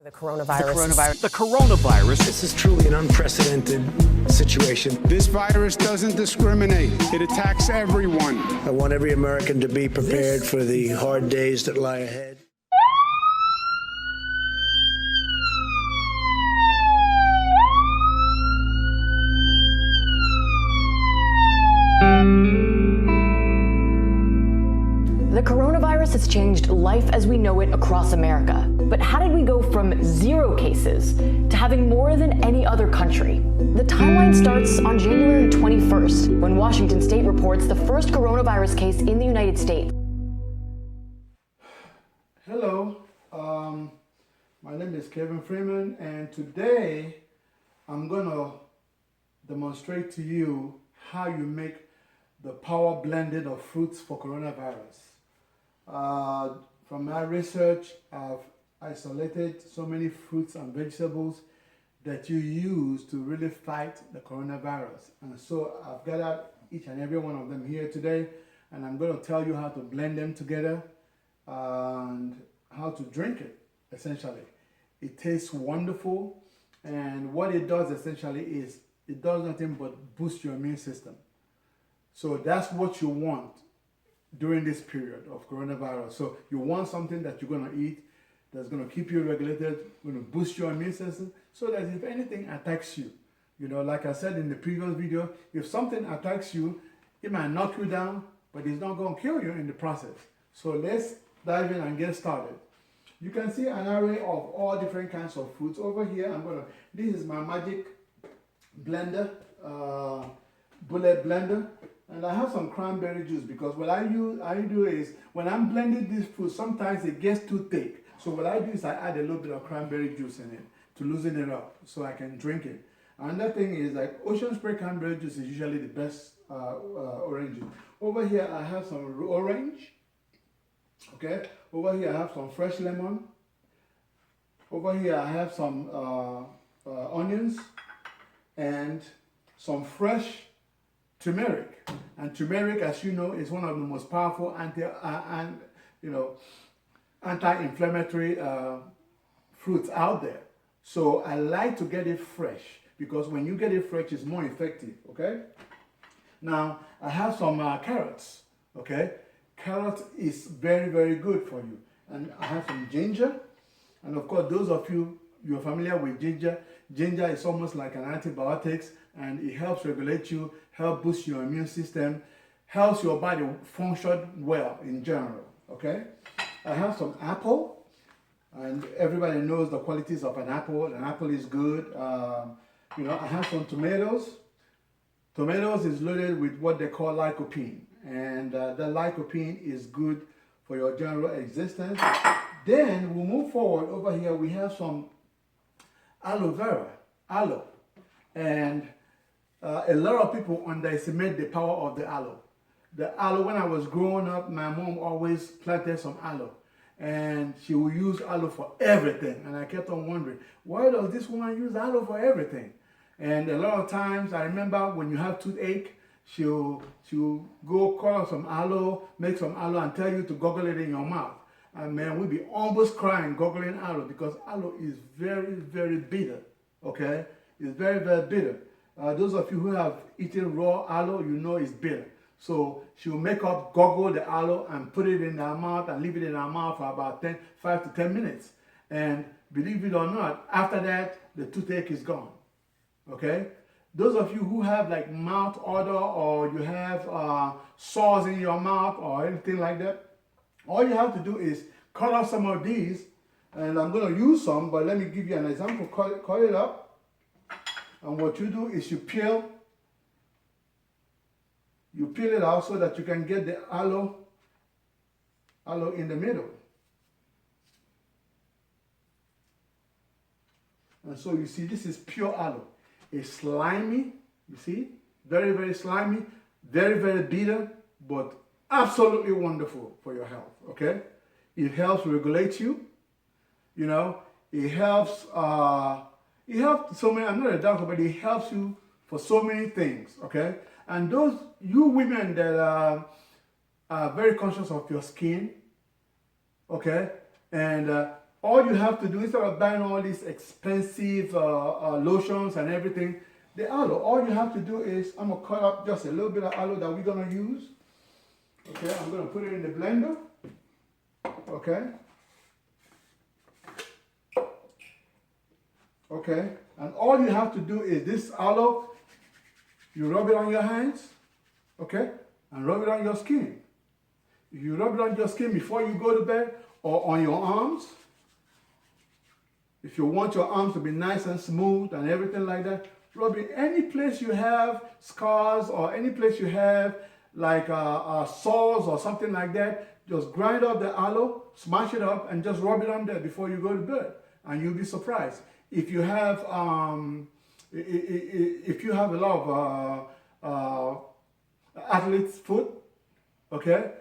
The coronavirus. The coronavirus. This is truly an unprecedented situation. This virus doesn't discriminate. It attacks everyone. I want every American to be prepared for the hard days that lie ahead. The coronavirus has changed life as we know it across America. But how did we go from 0 cases to having more than any other country? The timeline starts on January 21st, when Washington State reports the first coronavirus case in the United States. Hello, my name is Kevin Freeman, and today I'm going to demonstrate to you how you make the power blending of fruits for coronavirus. From my research, I've isolated so many fruits and vegetables that you use to really fight the coronavirus. And so I've gathered each and every one of them here today, and I'm going to tell you how to blend them together and how to drink it, essentially. It tastes wonderful, and what it does essentially is it does nothing but boost your immune system. So that's what you want during this period of coronavirus. So you want something that you're going to eat that's going to keep you regulated, going to boost your immune system, so that if anything attacks you, you know, like I said in the previous video, if something attacks you, it might knock you down, but it's not going to kill you in the process. So let's dive in and get started. You can see an array of all different kinds of fruits. Over here, this is my magic blender, bullet blender. And I have some cranberry juice, because what I do is when I'm blending this fruit, sometimes it gets too thick. So what I do is I add a little bit of cranberry juice in it to loosen it up so I can drink it. Another thing is, like, ocean spray cranberry juice is usually the best orange juice. Over here I have some orange. Okay. Over here I have some fresh lemon. Over here I have some onions and some fresh turmeric. And turmeric, as you know, is one of the most powerful anti-inflammatory fruits out there. So I like to get it fresh, because when you get it fresh, it's more effective. Okay. Now I have some carrots. Okay. Carrot is very, very good for you. And I have some ginger. And of course, those of you are familiar with ginger. Ginger is almost like an antibiotic, and it helps regulate you, help boost your immune system, helps your body function well in general. Okay. I have some apple, and everybody knows the qualities of an apple. An apple is good. I have some tomatoes. Tomatoes is loaded with what they call lycopene, and the lycopene is good for your general existence. Then we'll move forward. Over here we have some aloe vera, aloe, and a lot of people underestimate the power of the aloe. The aloe, when I was growing up, my mom always planted some aloe, and she would use aloe for everything. And I kept on wondering, why does this woman use aloe for everything? And a lot of times, I remember when you have toothache, she'll go call up some aloe, make some aloe, and tell you to gurgle it in your mouth. And man, we'd be almost crying gurgling aloe, because aloe is very, very bitter. Okay, it's very, very bitter. Those of you who have eaten raw aloe, you know it's bitter. So she'll make up, goggle the aloe and put it in her mouth and leave it in her mouth for about 5 to 10 minutes. And believe it or not, after that, the toothache is gone. Okay? Those of you who have like mouth odor, or you have sores in your mouth or anything like that, all you have to do is cut off some of these, and I'm going to use some, but let me give you an example. Cut it up, and what you do is you peel it out so that you can get the aloe in the middle. And so you see, this is pure aloe. It's slimy, you see, very, very slimy, very, very bitter, but absolutely wonderful for your health. Okay, it helps regulate you. You know, it helps so many. I'm not a doctor, but it helps you for so many things. Okay, and those you women that are very conscious of your skin. Okay, and all you have to do, instead of buying all these expensive lotions and everything, the aloe, all you have to do is, I'm gonna cut up just a little bit of aloe that we're gonna use. Okay, I'm gonna put it in the blender. Okay. Okay, and all you have to do is this aloe, you rub it on your hands, okay, and rub it on your skin. If you rub it on your skin before you go to bed or on your arms, if you want your arms to be nice and smooth and everything like that, rub it any place you have scars or any place you have like sores or something like that. Just grind up the aloe, smash it up, and just rub it on there before you go to bed, and you'll be surprised. If you have a lot of athlete's foot, okay,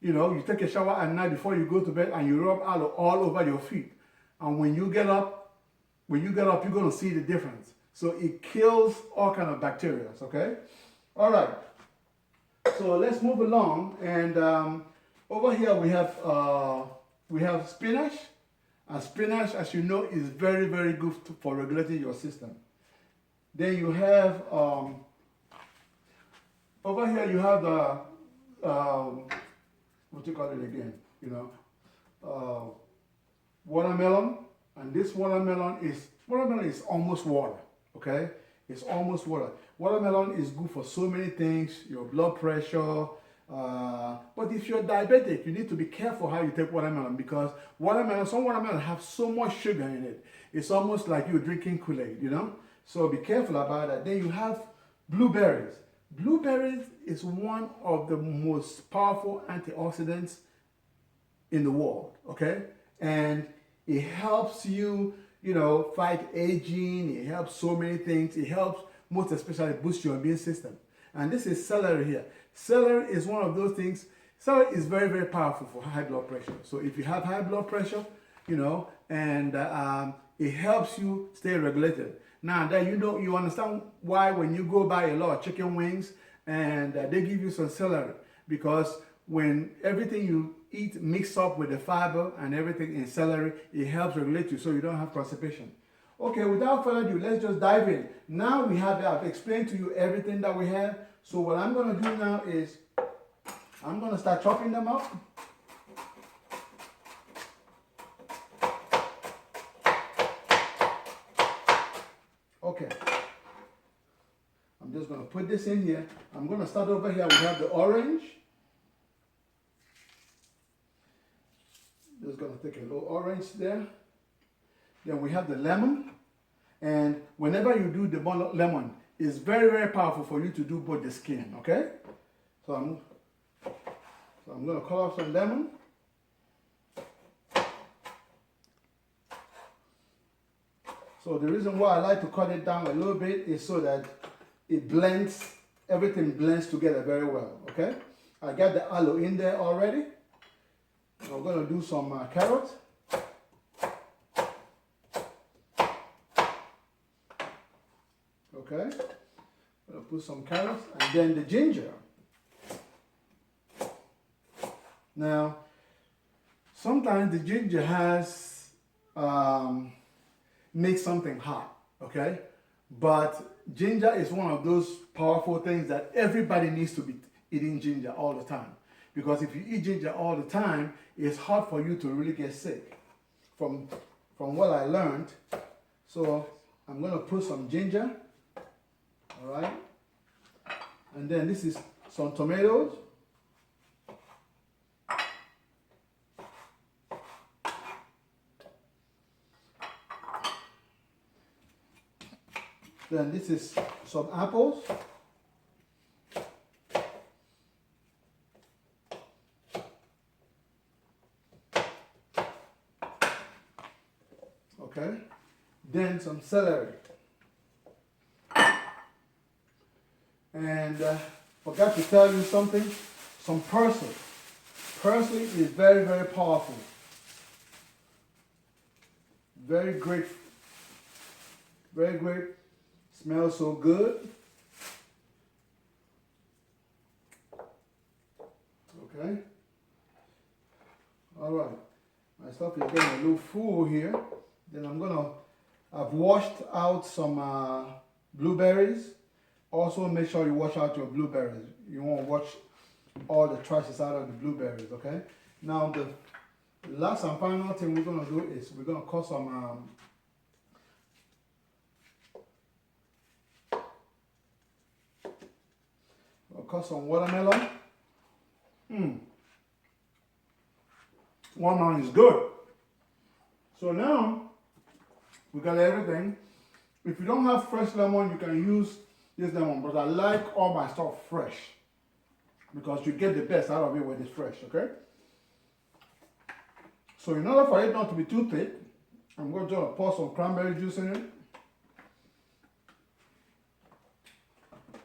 you know, you take a shower at night before you go to bed and you rub aloe all over your feet, and when you get up, you're gonna see the difference. So it kills all kind of bacteria. Okay, all right. So let's move along, and over here we have spinach. And spinach, as you know, is very, very good for regulating your system. Then you have, over here you have the, what do you call it again? You know, watermelon. And this watermelon is almost water, okay? It's almost water. Watermelon is good for so many things, your blood pressure. But if you're diabetic, you need to be careful how you take watermelon, because some watermelon have so much sugar in it. It's almost like you're drinking Kool-Aid, you know? So be careful about that. Then you have blueberries. Blueberries is one of the most powerful antioxidants in the world, okay? And it helps you, you know, fight aging. It helps so many things. It helps most especially boost your immune system. And this is celery here. Celery is one of those things. Celery is very, very powerful for high blood pressure. So if you have high blood pressure, you know, and it helps you stay regulated. Now that you understand why when you go buy a lot of chicken wings and they give you some celery, because when everything you eat mix up with the fiber and everything in celery, it helps regulate you so you don't have constipation. Okay, without further ado, let's just dive in. Now I've explained to you everything that we have. So what I'm going to do now is I'm going to start chopping them up. Okay. I'm just going to put this in here. I'm going to start over here. We have the orange. Just going to take a little orange there. Then we have the lemon. And whenever you do the lemon, it's very, very powerful for you to do both the skin, okay? So I'm going to cut off some lemon. So the reason why I like to cut it down a little bit is so that it blends, everything blends together very well, okay? I got the aloe in there already. I'm going to do some carrots. Okay, I'm going to put some carrots and then the ginger. Now, sometimes the ginger has makes something hot, okay? But ginger is one of those powerful things that everybody needs to be eating ginger all the time. Because if you eat ginger all the time, it's hard for you to really get sick. From what I learned, so I'm going to put some ginger. All right, and then this is some tomatoes. Then this is some apples. Okay, then some celery. And forgot to tell you something, some parsley. Parsley is very, very powerful. Very great. Very great. Smells so good. Okay. All right. My stuff is getting a little full here. Then I've washed out some blueberries. Also make sure you wash out your blueberries. You want to wash all the trashes out of the blueberries, okay? Now the last and final thing we're going to do is we're going to cut some watermelon. Watermelon is good. So now we got everything. If you don't have fresh lemon, you can use this lemon, but I like all my stuff fresh because you get the best out of it when it's fresh, okay? So in order for it not to be too thick, I'm going to pour some cranberry juice in it.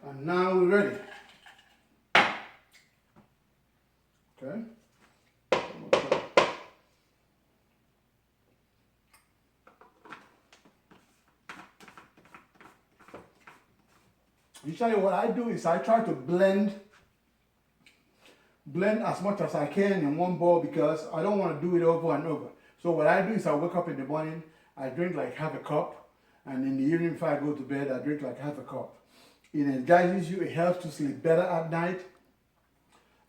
And now we're ready. Okay. Usually what I do is I try to blend as much as I can in one bowl because I don't want to do it over and over. So what I do is I wake up in the morning, I drink like half a cup, and in the evening if I go to bed, I drink like half a cup. It energizes you, it helps you sleep better at night,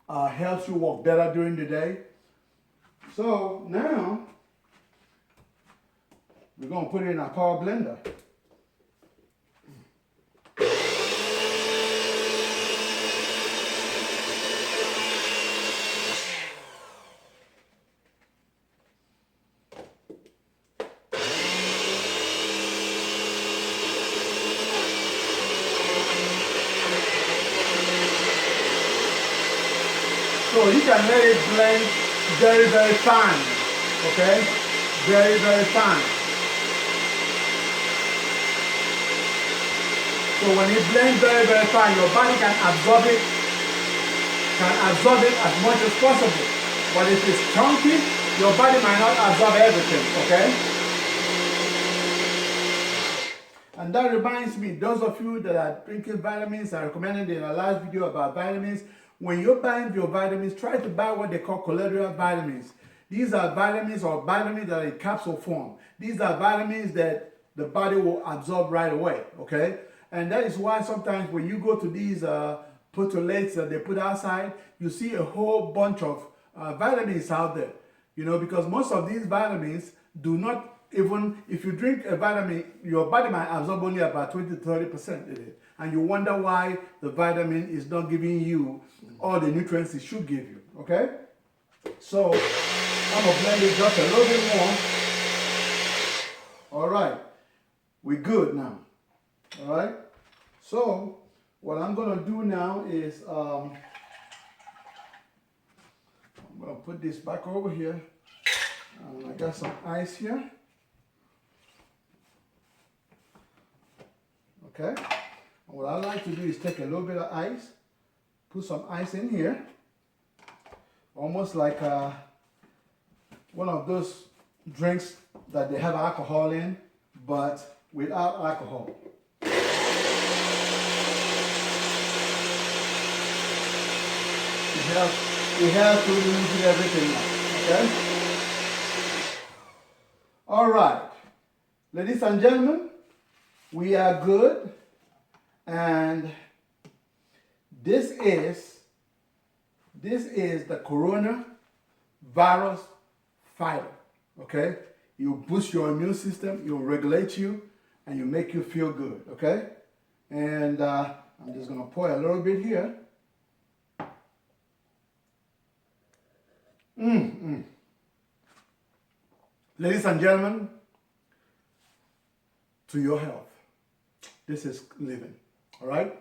helps you work better during the day. So now, we're going to put it in our power blender. So you can let it blend very, very fine, okay? Very, very fine. So when it blends very, very fine, your body can absorb it as much as possible. But if it's chunky, your body might not absorb everything, okay? And that reminds me, those of you that are drinking vitamins, I recommended in a last video about vitamins. When you're buying your vitamins, try to buy what they call collateral vitamins. These are vitamins that are in capsule form. These are vitamins that the body will absorb right away, okay? And that is why sometimes when you go to these putolates that they put outside, you see a whole bunch of vitamins out there. You know, because most of these vitamins do not even, if you drink a vitamin, your body might absorb only about 20 to 30% of it. And you wonder why the vitamin is not giving you all the nutrients it should give you, okay? So, I'm gonna blend it just a little bit more. All right, we're good now, all right? So, what I'm gonna do now is, I'm gonna put this back over here. I got some ice here. Okay? And what I like to do is take a little bit of ice, put some ice in here, almost like one of those drinks that they have alcohol in, but without alcohol. It helps to loosen everything up, okay? All right, ladies and gentlemen, we are good, and this is the coronavirus fighter, okay? You boost your immune system, it will regulate you, and you make you feel good, okay? And I'm just gonna pour a little bit here. Ladies and gentlemen, to your health. This is living, all right?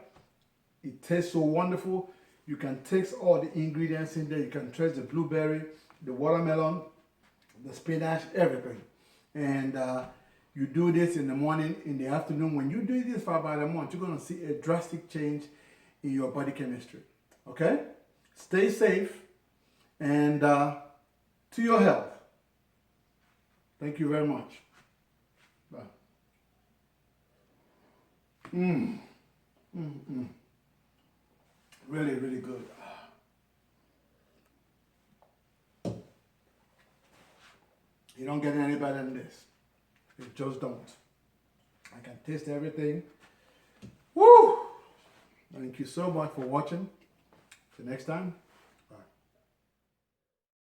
It tastes so wonderful. You can taste all the ingredients in there. You can taste the blueberry, the watermelon, the spinach, everything. And you do this in the morning, in the afternoon. When you do this for about a month, you're going to see a drastic change in your body chemistry, okay? Stay safe and to your health. Thank you very much. Bye. Really, really good. You don't get any better than this. You just don't. I can taste everything. Woo! Thank you so much for watching. Till next time.